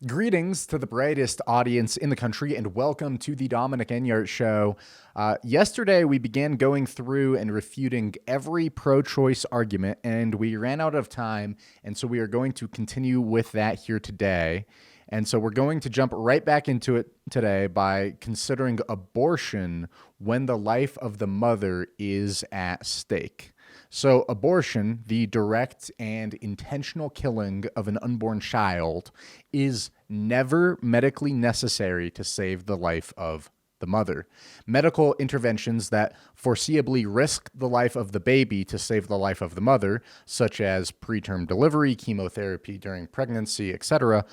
Greetings to the brightest audience in the country, and welcome to the Dominic Enyart Show. Yesterday, we began going through and refuting every pro-choice argument, and we ran out of time, and so we are going to continue with that here today. And so we're going to jump right back into it today by considering abortion when the life of the mother is at stake. So abortion, the direct and intentional killing of an unborn child, is never medically necessary to save the life of the mother. Medical interventions that foreseeably risk the life of the baby to save the life of the mother, such as preterm delivery, chemotherapy during pregnancy, etc.,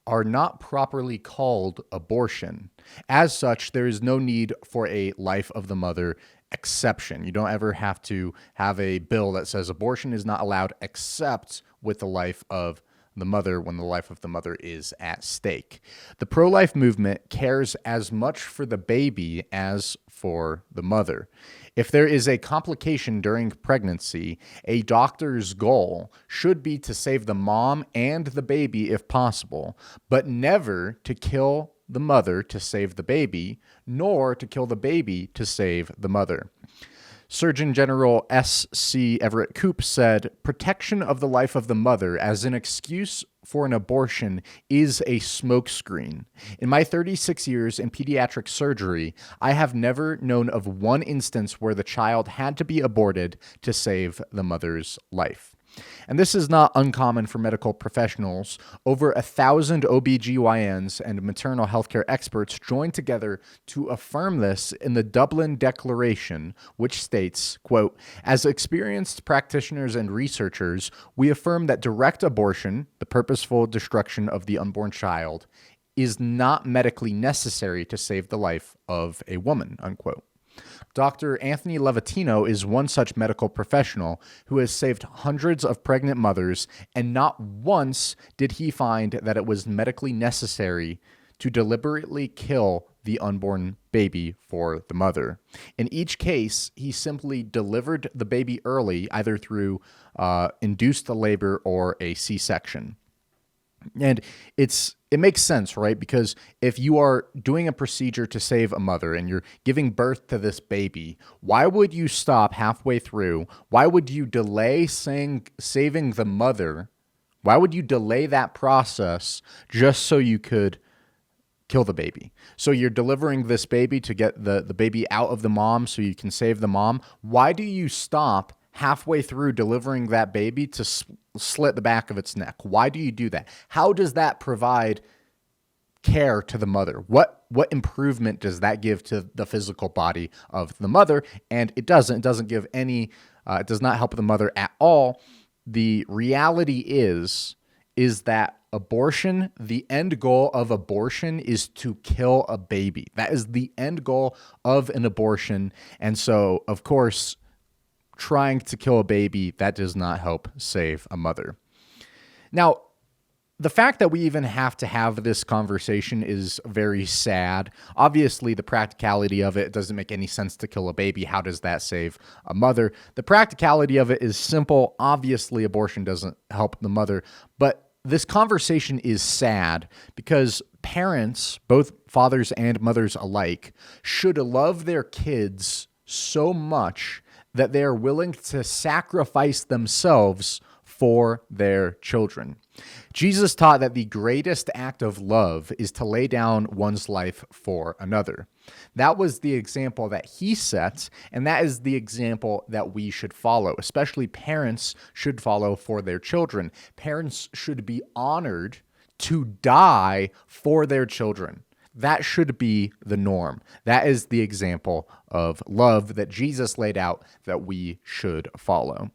are not properly called abortion. As such, there is no need for a life of the mother exception. You don't ever have to have a bill that says abortion is not allowed except with the life of the mother when the life of the mother is at stake. The pro-life movement cares as much for the baby as for the mother. If there is a complication during pregnancy, a doctor's goal should be to save the mom and the baby if possible, but never to kill the mother to save the baby, nor to kill the baby to save the mother. Surgeon General S.C. Everett Koop said, "Protection of the life of the mother as an excuse for an abortion is a smokescreen. In my 36 years in pediatric surgery, I have never known of one instance where the child had to be aborted to save the mother's life." And this is not uncommon for medical professionals. Over 1,000 OBGYNs and maternal healthcare experts joined together to affirm this in the Dublin Declaration, which states, quote, "As experienced practitioners and researchers, we affirm that direct abortion, the purposeful destruction of the unborn child, is not medically necessary to save the life of a woman," unquote. Dr. Anthony Levatino is one such medical professional who has saved hundreds of pregnant mothers, and not once did he find that it was medically necessary to deliberately kill the unborn baby for the mother. In each case, he simply delivered the baby early, either through induced labor or a C-section. And it makes sense, right? Because if you are doing a procedure to save a mother and you're giving birth to this baby, why would you stop halfway through? Why would you delay saving the mother? Why would you delay that process just so you could kill the baby? So you're delivering this baby to get the baby out of the mom so you can save the mom. Why do you stop halfway through delivering that baby to slit the back of its neck? Why do you do that? How does that provide care to the mother? What improvement does that give to the physical body of the mother? And it doesn't give any, it does not help the mother at all. The reality is that abortion, the end goal of abortion is to kill a baby. That is the end goal of an abortion. And so, of course, trying to kill a baby, that does not help save a mother. Now, the fact that we even have to have this conversation is very sad. Obviously, the practicality of it doesn't make any sense to kill a baby. How does that save a mother? The practicality of it is simple. Obviously, abortion doesn't help the mother, but this conversation is sad because parents, both fathers and mothers alike, should love their kids so much that they are willing to sacrifice themselves for their children. Jesus taught that the greatest act of love is to lay down one's life for another. That was the example that he set, and that is the example that we should follow, especially parents should follow for their children. Parents should be honored to die for their children. That should be the norm. That is the example of love that Jesus laid out that we should follow.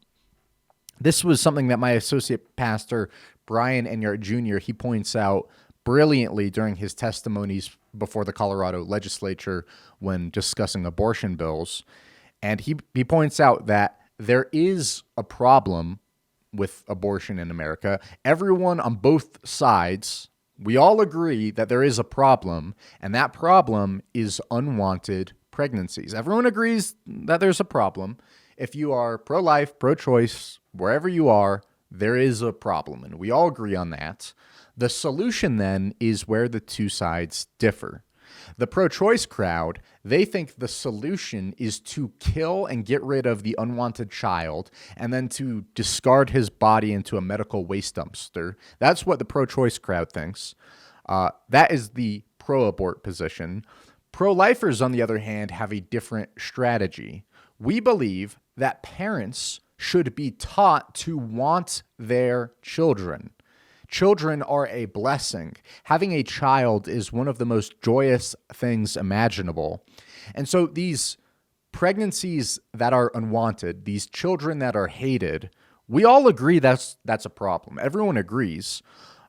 This was something that my associate pastor, Brian Enyart Jr., he points out brilliantly during his testimonies before the Colorado legislature when discussing abortion bills. And he points out that there is a problem with abortion in America. Everyone on both sides, we all agree that there is a problem, and that problem is unwanted pregnancies. Everyone agrees that there's a problem. If you are pro-life, pro-choice, wherever you are, there is a problem, and we all agree on that. The solution then is where the two sides differ. The pro-choice crowd, they think the solution is to kill and get rid of the unwanted child and then to discard his body into a medical waste dumpster. That's what the pro-choice crowd thinks. That is the pro-abort position. Pro-lifers, on the other hand, have a different strategy. We believe that parents should be taught to want their children. Children are a blessing. Having a child is one of the most joyous things imaginable. And so these pregnancies that are unwanted, these children that are hated, we all agree that's a problem. Everyone agrees.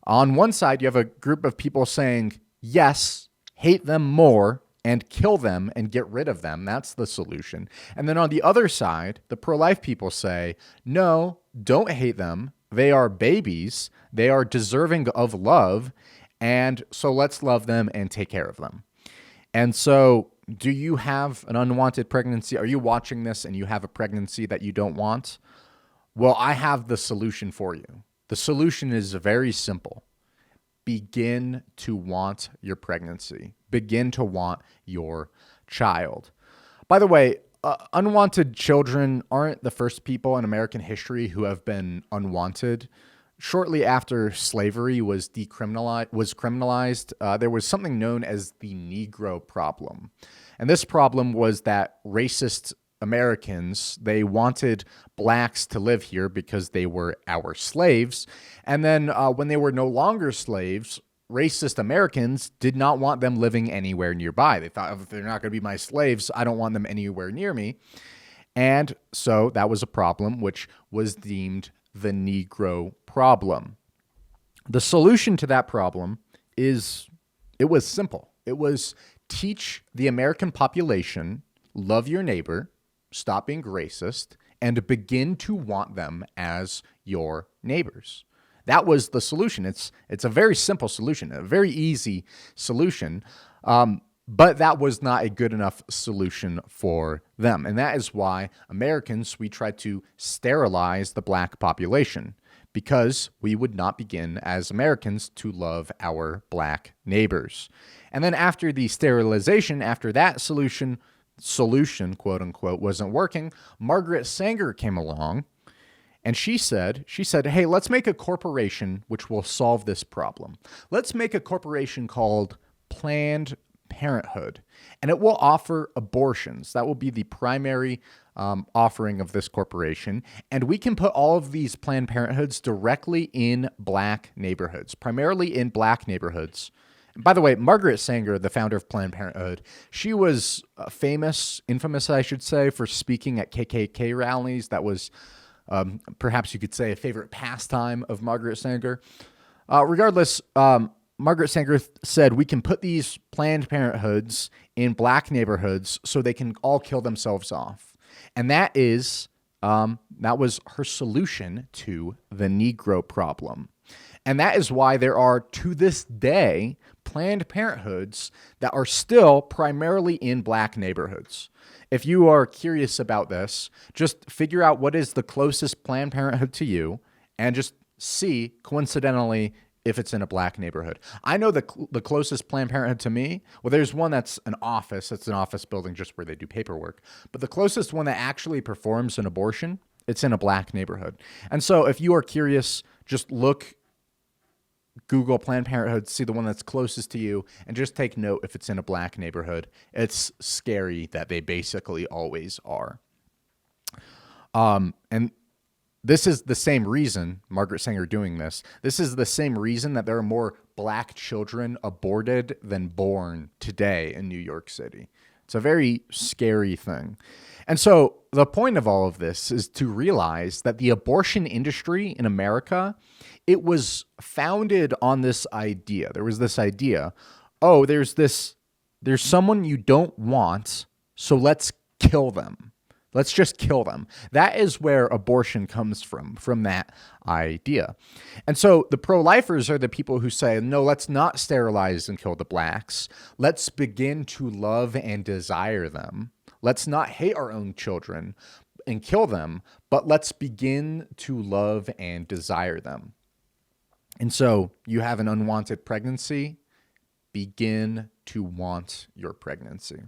On one side, you have a group of people saying, yes, hate them more and kill them and get rid of them. That's the solution. And then on the other side, the pro-life people say, no, don't hate them. They are babies. They are deserving of love. And so let's love them and take care of them. And so do you have an unwanted pregnancy? Are you watching this and you have a pregnancy that you don't want? Well, I have the solution for you. The solution is very simple. Begin to want your pregnancy. Begin to want your child. By the way, unwanted children aren't the first people in American history who have been unwanted. Shortly after slavery was criminalized, there was something known as the Negro problem. And this problem was that racist Americans, they wanted blacks to live here because they were our slaves. And then when they were no longer slaves, racist Americans did not want them living anywhere nearby. They thought, if they're not going to be my slaves, I don't want them anywhere near me. And so that was a problem, which was deemed the Negro problem. The solution to that problem it was simple. It was teach the American population, love your neighbor, stop being racist, and begin to want them as your neighbors. That was the solution. It's a very simple solution, a very easy solution, but that was not a good enough solution for them. And that is why Americans, we tried to sterilize the black population, because we would not begin as Americans to love our black neighbors. And then after the sterilization, after that solution, quote unquote, wasn't working, Margaret Sanger came along and she said, hey, let's make a corporation which will solve this problem. Let's make a corporation called Planned Parenthood, and it will offer abortions. That will be the primary offering of this corporation. And we can put all of these Planned Parenthoods directly in black neighborhoods, primarily in black neighborhoods. By the way, Margaret Sanger, the founder of Planned Parenthood, she was infamous, I should say, for speaking at KKK rallies. That was perhaps you could say a favorite pastime of Margaret Sanger. Regardless, Margaret Sanger said we can put these Planned Parenthoods in black neighborhoods so they can all kill themselves off. And that was her solution to the Negro problem. And that is why there are, to this day, Planned Parenthoods that are still primarily in black neighborhoods. If you are curious about this, just figure out what is the closest Planned Parenthood to you and just see, coincidentally, if it's in a black neighborhood. I know the closest Planned Parenthood to me, well, there's one that's an office. It's an office building just where they do paperwork. But the closest one that actually performs an abortion, it's in a black neighborhood. And so if you are curious, just Google Planned Parenthood, see the one that's closest to you, and just take note if it's in a black neighborhood. It's scary that they basically always are. And this is the same reason, Margaret Sanger doing this, this is the same reason that there are more black children aborted than born today in New York City. It's a very scary thing. And so the point of all of this is to realize that the abortion industry in America, it was founded on this idea. There was this idea, there's someone you don't want, so let's kill them. Let's just kill them. That is where abortion comes from that idea. And so the pro-lifers are the people who say, no, let's not sterilize and kill the blacks. Let's begin to love and desire them. Let's not hate our own children and kill them, but let's begin to love and desire them. And so you have an unwanted pregnancy, begin to want your pregnancy.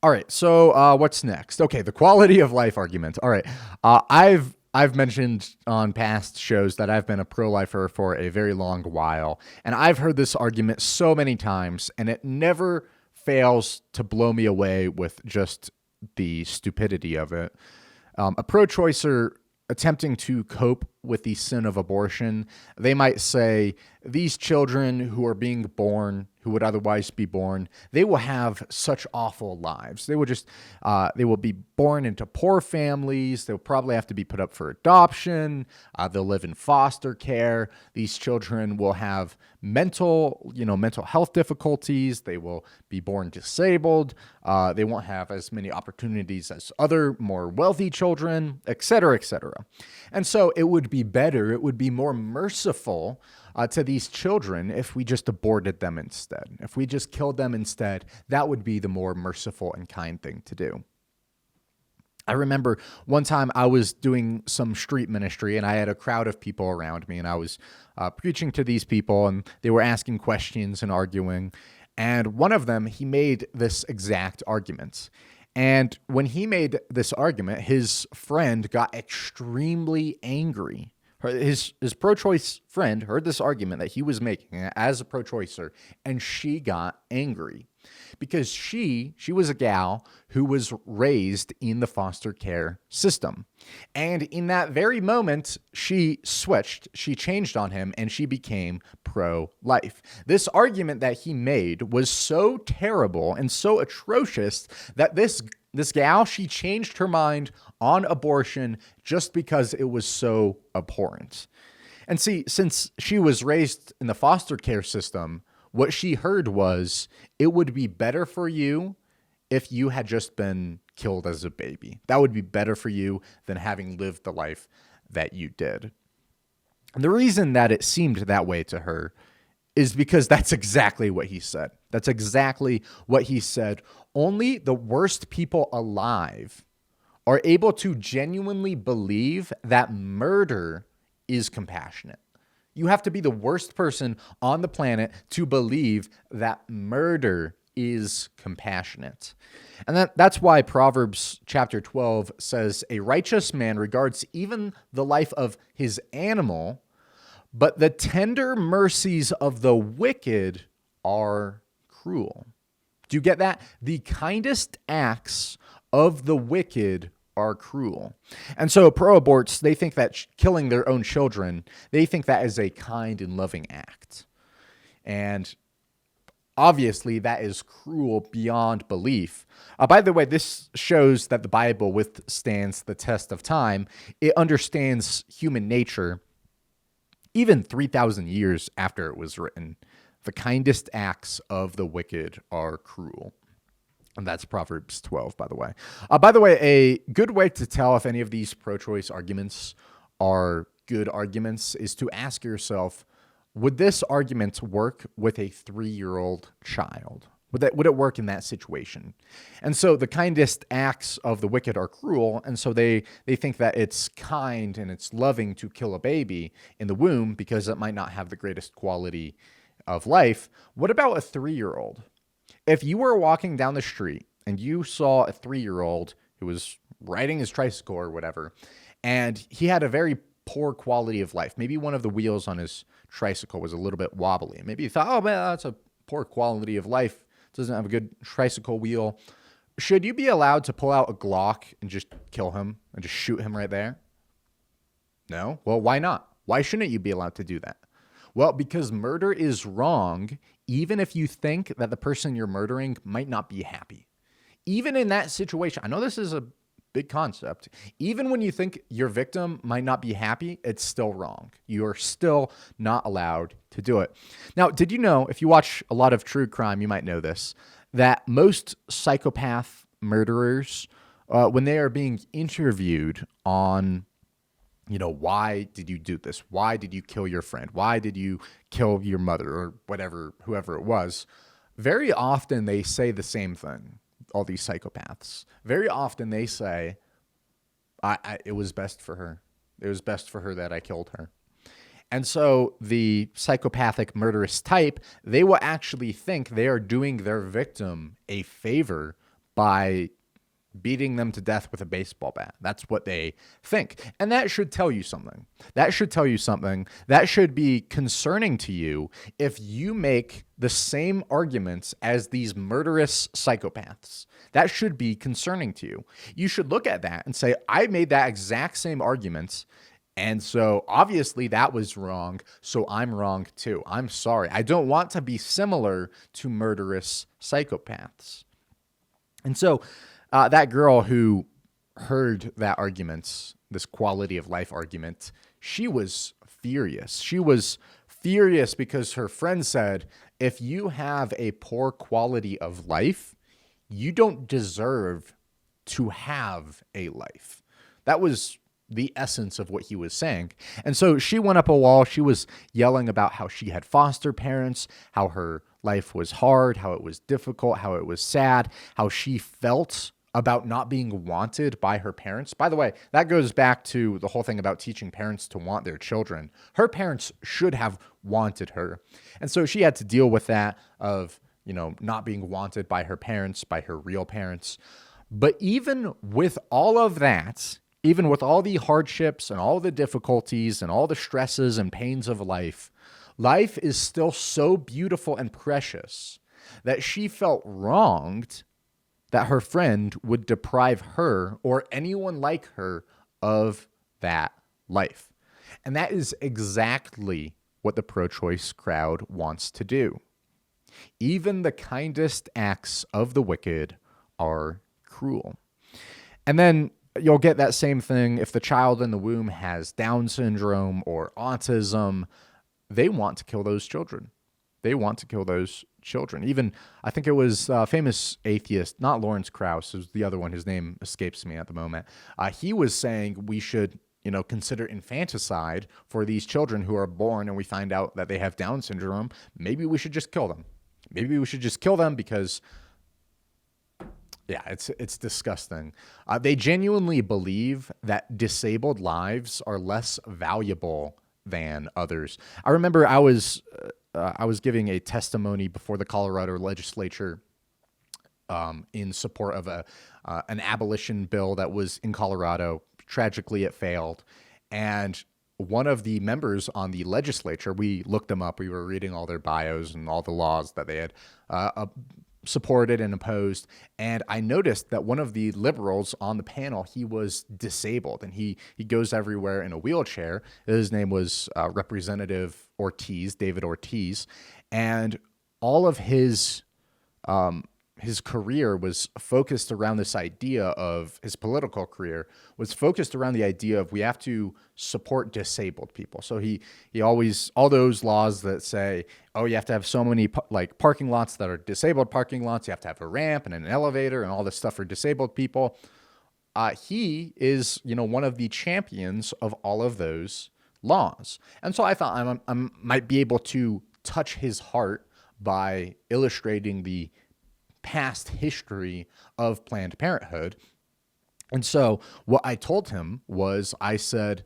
All right, so what's next? Okay, the quality of life argument. All right, I've mentioned on past shows that I've been a pro-lifer for a very long while, and I've heard this argument so many times, and it never fails to blow me away with just the stupidity of it. A pro-choicer attempting to cope with the sin of abortion, they might say these children who are being born, who would otherwise be born, they will have such awful lives. They will be born into poor families. They'll probably have to be put up for adoption. They'll live in foster care. These children will have mental health difficulties. They will be born disabled. They won't have as many opportunities as other more wealthy children, et cetera, et cetera. And so it would be better, it would be more merciful to these children if we just aborted them instead. If we just killed them instead, that would be the more merciful and kind thing to do. I remember one time I was doing some street ministry and I had a crowd of people around me and I was preaching to these people and they were asking questions and arguing. And one of them, he made this exact argument. And when he made this argument, his friend got extremely angry. His pro-choice friend heard this argument that he was making as a pro-choicer, and she got angry because she was a gal who was raised in the foster care system. And in that very moment, she switched, she changed on him, and she became pro-life. This argument that he made was so terrible and so atrocious that this gal, she changed her mind on abortion just because it was so abhorrent. And see, since she was raised in the foster care system, what she heard was, it would be better for you if you had just been killed as a baby. That would be better for you than having lived the life that you did. And the reason that it seemed that way to her is because that's exactly what he said. That's exactly what he said. Only the worst people alive are able to genuinely believe that murder is compassionate. You have to be the worst person on the planet to believe that murder is compassionate. And that's why Proverbs chapter 12 says, a righteous man regards even the life of his animal, but the tender mercies of the wicked are cruel. Do you get that? The kindest acts of the wicked are cruel. And so pro-aborts, they think that killing their own children, they think that is a kind and loving act. And obviously that is cruel beyond belief. By the way, this shows that the Bible withstands the test of time. It understands human nature even 3,000 years after it was written. The kindest acts of the wicked are cruel. And that's Proverbs 12, by the way. A good way to tell if any of these pro-choice arguments are good arguments is to ask yourself, would this argument work with a 3-year-old child? Would it work in that situation? And so the kindest acts of the wicked are cruel, and so they think that it's kind and it's loving to kill a baby in the womb because it might not have the greatest quality of life. What about a 3-year-old? If you were walking down the street and you saw a 3-year-old who was riding his tricycle or whatever, and he had a very poor quality of life, maybe one of the wheels on his tricycle was a little bit wobbly, maybe you thought, oh man, that's a poor quality of life, doesn't have a good tricycle wheel. Should you be allowed to pull out a Glock and just kill him and just shoot him right there? No? Well, why not? Why shouldn't you be allowed to do that? Well, because murder is wrong, even if you think that the person you're murdering might not be happy. Even in that situation, I know this is a big concept. Even when you think your victim might not be happy, it's still wrong. You're still not allowed to do it. Now, did you know, if you watch a lot of true crime, you might know this, that most psychopath murderers, when they are being interviewed on, why did you do this? Why did you kill your friend? Why did you kill your mother or whatever, whoever it was? Very often they say the same thing, all these psychopaths. Very often they say, it was best for her. It was best for her that I killed her. And so the psychopathic murderous type, they will actually think they are doing their victim a favor by beating them to death with a baseball bat. That's what they think. And that should tell you something. That should tell you something. That should be concerning to you if you make the same arguments as these murderous psychopaths. That should be concerning to you. You should look at that and say, I made that exact same argument, and so obviously that was wrong, so I'm wrong too. I'm sorry. I don't want to be similar to murderous psychopaths. And so that girl who heard that argument, this quality of life argument, she was furious. She was furious because her friend said, if you have a poor quality of life, you don't deserve to have a life. That was the essence of what he was saying. And so she went up a wall. She was yelling about how she had foster parents, how her life was hard, how it was difficult, how it was sad, how she felt about not being wanted by her parents. By the way, that goes back to the whole thing about teaching parents to want their children. Her parents should have wanted her. And so she had to deal with that of, not being wanted by her parents, by her real parents. But even with all of that, even with all the hardships and all the difficulties and all the stresses and pains of life, life is still so beautiful and precious that she felt wronged that her friend would deprive her or anyone like her of that life. And that is exactly what the pro-choice crowd wants to do. Even the kindest acts of the wicked are cruel. And then you'll get that same thing if the child in the womb has Down syndrome or autism. They want to kill those children. They want to kill those children. Even, I think it was a famous atheist, not Lawrence Krauss, it was the other one, his name escapes me at the moment. He was saying we should, consider infanticide for these children who are born and we find out that they have Down syndrome. Maybe we should just kill them. Maybe we should just kill them because, yeah, it's disgusting. They genuinely believe that disabled lives are less valuable than others. I remember I was giving a testimony before the Colorado legislature in support of an abolition bill that was in Colorado. Tragically, it failed. And one of the members on the legislature, we looked them up. We were reading all their bios and all the laws that they had supported and opposed. And I noticed that one of the liberals on the panel, he was disabled and he goes everywhere in a wheelchair. His name was Representative Ortiz, David Ortiz. And all of his career was focused around this idea of, his political career was focused around the idea of we have to support disabled people. So he always, all those laws that say, oh, you have to have so many parking lots that are disabled parking lots, you have to have a ramp and an elevator and all this stuff for disabled people. He is, one of the champions of all of those laws. And so I thought I might be able to touch his heart by illustrating the past history of Planned Parenthood. And so what I told him was, I said,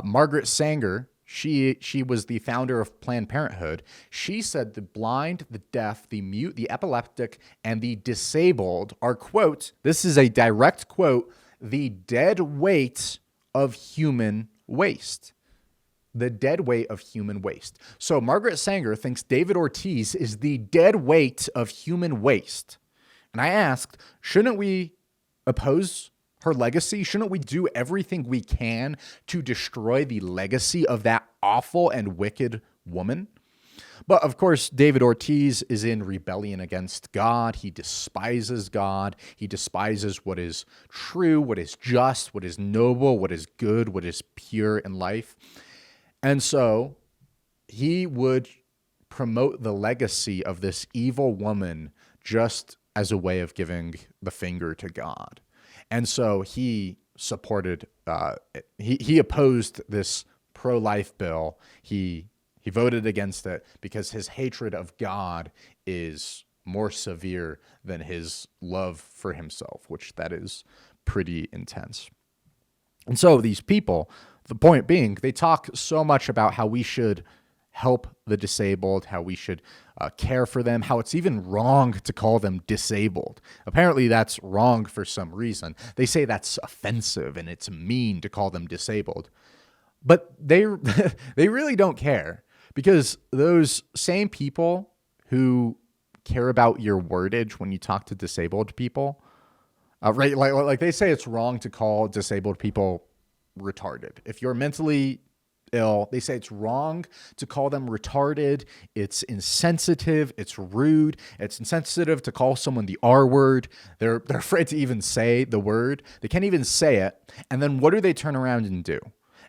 Margaret Sanger, she was the founder of Planned Parenthood. She said the blind, the deaf, the mute, the epileptic, and the disabled are, quote, this is a direct quote, the dead weight of human waste. The dead weight of human waste. So Margaret Sanger thinks David Ortiz is the dead weight of human waste. And I asked, shouldn't we oppose her legacy? Shouldn't we do everything we can to destroy the legacy of that awful and wicked woman? But of course, David Ortiz is in rebellion against God. He despises God. He despises what is true, what is just, what is noble, what is good, what is pure in life. And so he would promote the legacy of this evil woman just as a way of giving the finger to God. And so he supported, he opposed this pro-life bill. He voted against it because his hatred of God is more severe than his love for himself, which that is pretty intense. And so these people, The point being, they talk so much about how we should help the disabled, how we should care for them, how it's even wrong to call them disabled. Apparently, that's wrong for some reason. They say that's offensive and it's mean to call them disabled. But they they really don't care, because those same people who care about your wordage when you talk to disabled people, right? Like they say it's wrong to call disabled people retarded. If you're mentally ill, they say it's wrong to call them retarded. It's insensitive. It's rude. It's insensitive to call someone the R word. They're afraid to even say the word. They can't even say it. And then what do they turn around and do?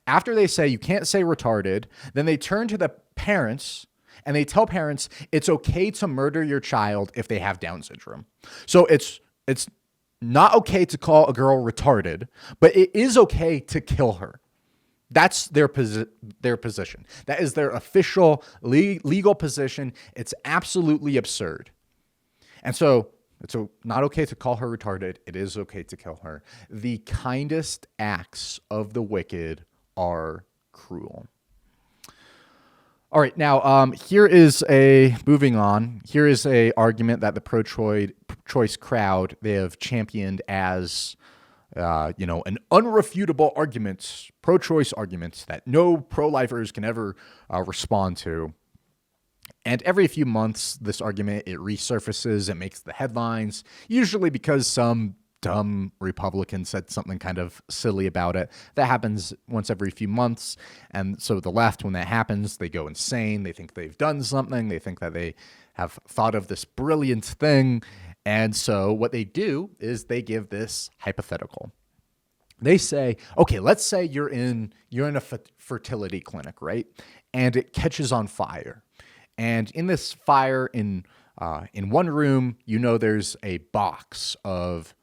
After they say you can't say retarded, then they turn to the parents and they tell parents it's okay to murder your child if they have Down syndrome. So it's not okay to call a girl retarded, but it is okay to kill her. That's their position. That is their official legal position. It's absolutely absurd. And so it's not okay to call her retarded. It is okay to kill her. The kindest acts of the wicked are cruel. All right, now here is moving on. Here is a argument that the pro-choice crowd, they have championed as, an unrefutable argument, pro-choice argument that no pro-lifers can ever respond to. And every few months, this argument, it resurfaces, it makes the headlines, usually because some dumb Republican said something kind of silly about it. That happens once every few months. And so the left, when that happens, they go insane. They think they've done something. They think that they have thought of this brilliant thing. And so what they do is they give this hypothetical. They say, okay, let's say you're in a fertility clinic, right? And it catches on fire. And in this fire, in one room, there's a box of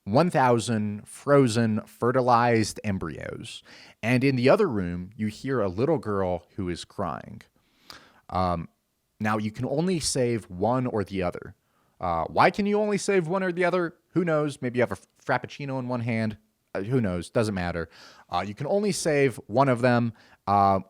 1,000 frozen fertilized embryos. And in the other room, you hear a little girl who is crying. Now, you can only save one or the other. Why can you only save one or the other? Who knows? Maybe you have a Frappuccino in one hand. Who knows? Doesn't matter. You can only save one of them.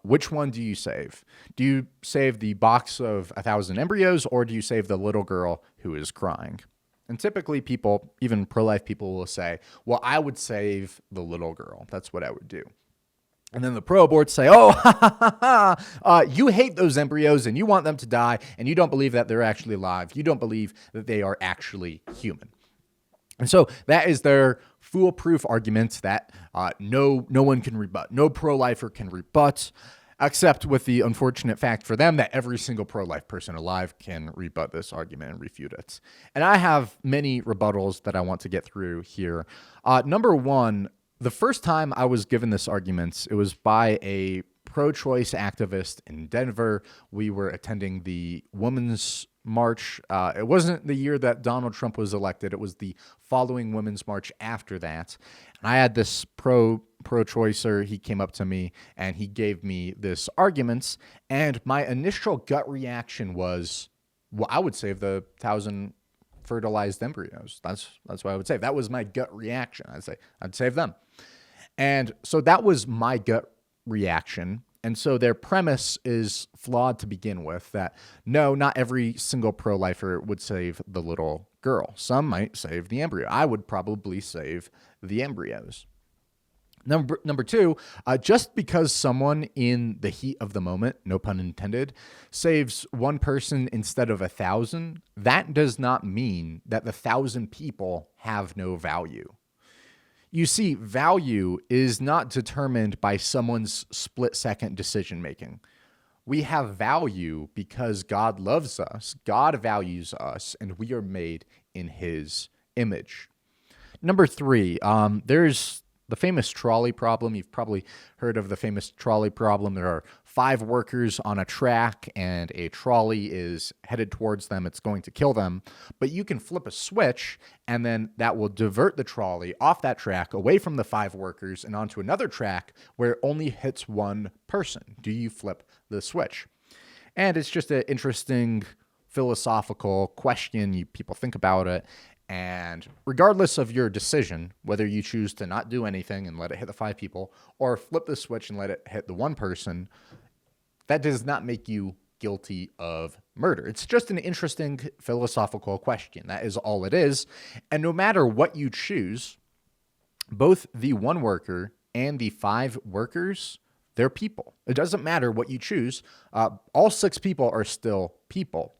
Which one do you save? Do you save the box of 1,000 embryos, or do you save the little girl who is crying? And typically people, even pro-life people, will say, well, I would save the little girl. That's what I would do. And then the pro-aborts say, you hate those embryos and you want them to die, and you don't believe that they're actually alive. You don't believe that they are actually human. And so that is their foolproof argument that no one can rebut. No pro-lifer can rebut, except with the unfortunate fact for them that every single pro-life person alive can rebut this argument and refute it. And I have many rebuttals that I want to get through here. Number one, the first time I was given this argument, it was by a pro-choice activist in Denver. We were attending the Women's March. It wasn't the year that Donald Trump was elected. It was the following Women's March after that. And I had this pro-choicer. He came up to me and he gave me this arguments. And my initial gut reaction was, well, I would save the 1,000 fertilized embryos. That's what I would save. That was my gut reaction. I'd save them. And so that was my gut reaction. And so their premise is flawed to begin with, that no, not every single pro-lifer would save the little girl. Some might save the embryo. I would probably save the embryos. Number two, just because someone in the heat of the moment, no pun intended, saves one person instead of 1,000, that does not mean that the 1,000 people have no value. You see, value is not determined by someone's split-second decision-making. We have value because God loves us, God values us, and we are made in His image. Number three, there's the famous trolley problem. You've probably heard of the famous trolley problem. There are 5 workers on a track and a trolley is headed towards them. It's going to kill them. But you can flip a switch and then that will divert the trolley off that track away from the 5 workers and onto another track where it only hits one person. Do you flip the switch? And it's just an interesting philosophical question. People think about it. And regardless of your decision, whether you choose to not do anything and let it hit the 5 people or flip the switch and let it hit the 1 person, that does not make you guilty of murder. It's just an interesting philosophical question. That is all it is. And no matter what you choose, both the 1 worker and the 5 workers, they're people. It doesn't matter what you choose. All 6 people are still people.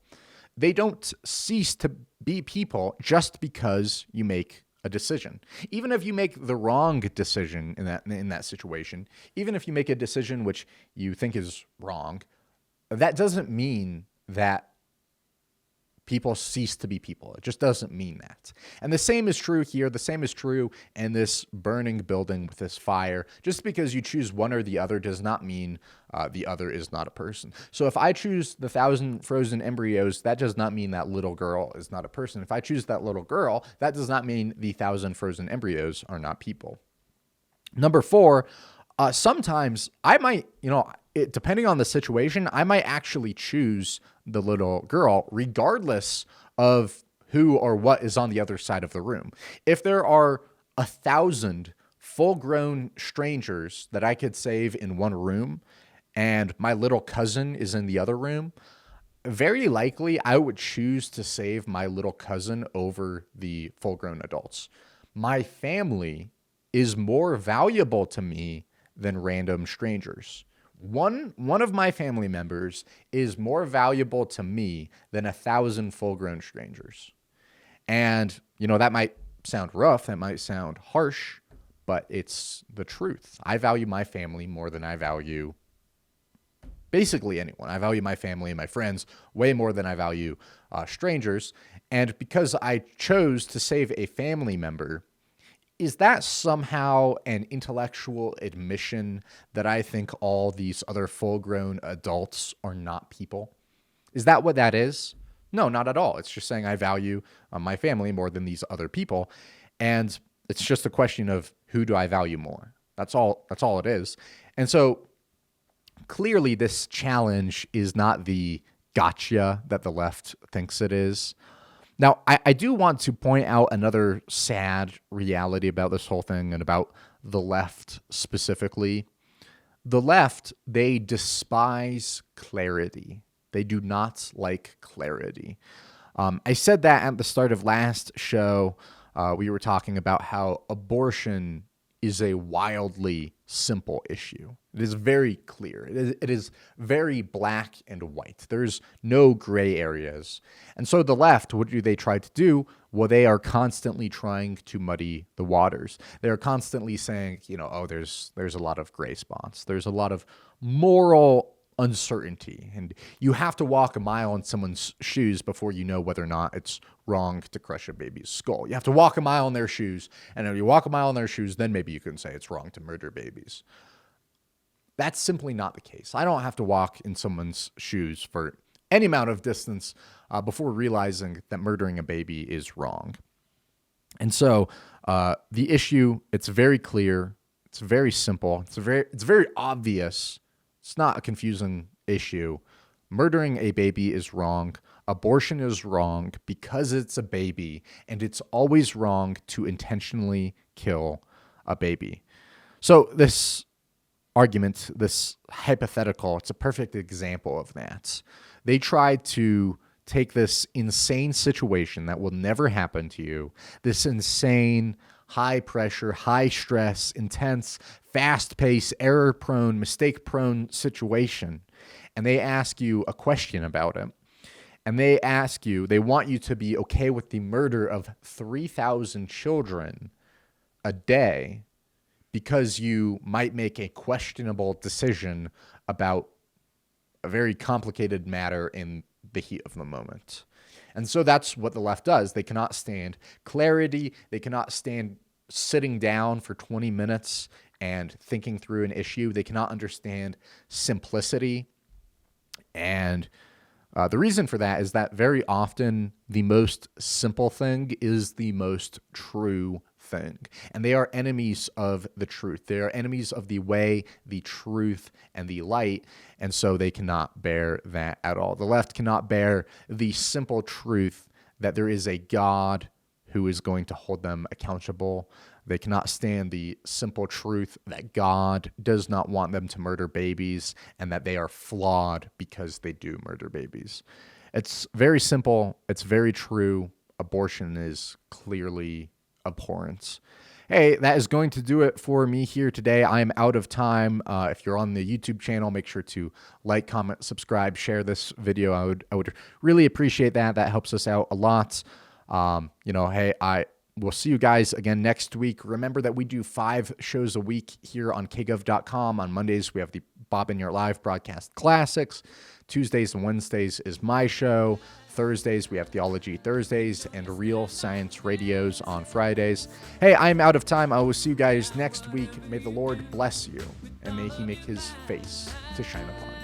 They don't cease to be people just because you make a decision. Even if you make the wrong decision in that situation, even if you make a decision which you think is wrong, that doesn't mean that people cease to be people. It just doesn't mean that. And the same is true here. The same is true in this burning building with this fire. Just because you choose one or the other does not mean the other is not a person. So if I choose the 1,000 frozen embryos, that does not mean that little girl is not a person. If I choose that little girl, that does not mean the 1,000 frozen embryos are not people. Number 4, sometimes I might, depending on the situation, I might actually choose the little girl regardless of who or what is on the other side of the room. If there are 1,000 full-grown strangers that I could save in one room and my little cousin is in the other room, very likely I would choose to save my little cousin over the full-grown adults. My family is more valuable to me than random strangers. One of my family members is more valuable to me than 1,000 full-grown strangers. And, that might sound rough, that might sound harsh, but it's the truth. I value my family more than I value basically anyone. I value my family and my friends way more than I value strangers. And because I chose to save a family member, is that somehow an intellectual admission that I think all these other full-grown adults are not people? Is that what that is? No, not at all. It's just saying I value my family more than these other people. And it's just a question of who do I value more? That's all it is. And so clearly this challenge is not the gotcha that the left thinks it is. Now, I do want to point out another sad reality about this whole thing and about the left specifically. The left, they despise clarity. They do not like clarity. I said that at the start of last show. We were talking about how abortion is a wildly simple issue. It is very clear. It is very black and white. There's no gray areas. And so the left, what do they try to do? Well, they are constantly trying to muddy the waters. They're constantly saying, there's a lot of gray spots. There's a lot of moral uncertainty. And you have to walk a mile in someone's shoes before you know whether or not it's wrong to crush a baby's skull. You have to walk a mile in their shoes. And if you walk a mile in their shoes, then maybe you can say it's wrong to murder babies. That's simply not the case. I don't have to walk in someone's shoes for any amount of distance before realizing that murdering a baby is wrong. And so the issue, it's very clear. It's very simple. It's very obvious. It's not a confusing issue. Murdering a baby is wrong. Abortion is wrong because it's a baby, and it's always wrong to intentionally kill a baby. So this argument, this hypothetical, it's a perfect example of that. They tried to take this insane situation that will never happen to you, this insane, high pressure, high stress, intense, fast paced, error prone, mistake prone situation. And they ask you a question about it. And they want you to be okay with the murder of 3,000 children a day because you might make a questionable decision about a very complicated matter in the heat of the moment. And so that's what the left does. They cannot stand clarity. They cannot stand sitting down for 20 minutes and thinking through an issue. They cannot understand simplicity. And the reason for that is that very often the most simple thing is the most true thing. And they are enemies of the truth. They are enemies of the way, the truth, and the light. And so they cannot bear that at all. The left cannot bear the simple truth that there is a God who is going to hold them accountable. They cannot stand the simple truth that God does not want them to murder babies and that they are flawed because they do murder babies. It's very simple. It's very true. Abortion is clearly abhorrence. Hey, that is going to do it for me here today. I am out of time. If you're on the YouTube channel, make sure to like, comment, subscribe, share this video. I would really appreciate that. That helps us out a lot. Hey, I will see you guys again next week. Remember that we do 5 shows a week here on kgov.com. On Mondays, we have the Bob Enyart Live Broadcast Classics. Tuesdays and Wednesdays is my show. Thursdays, we have Theology Thursdays and Real Science Radios on Fridays. Hey, I'm out of time. I will see you guys next week. May the Lord bless you, and may he make his face to shine upon you.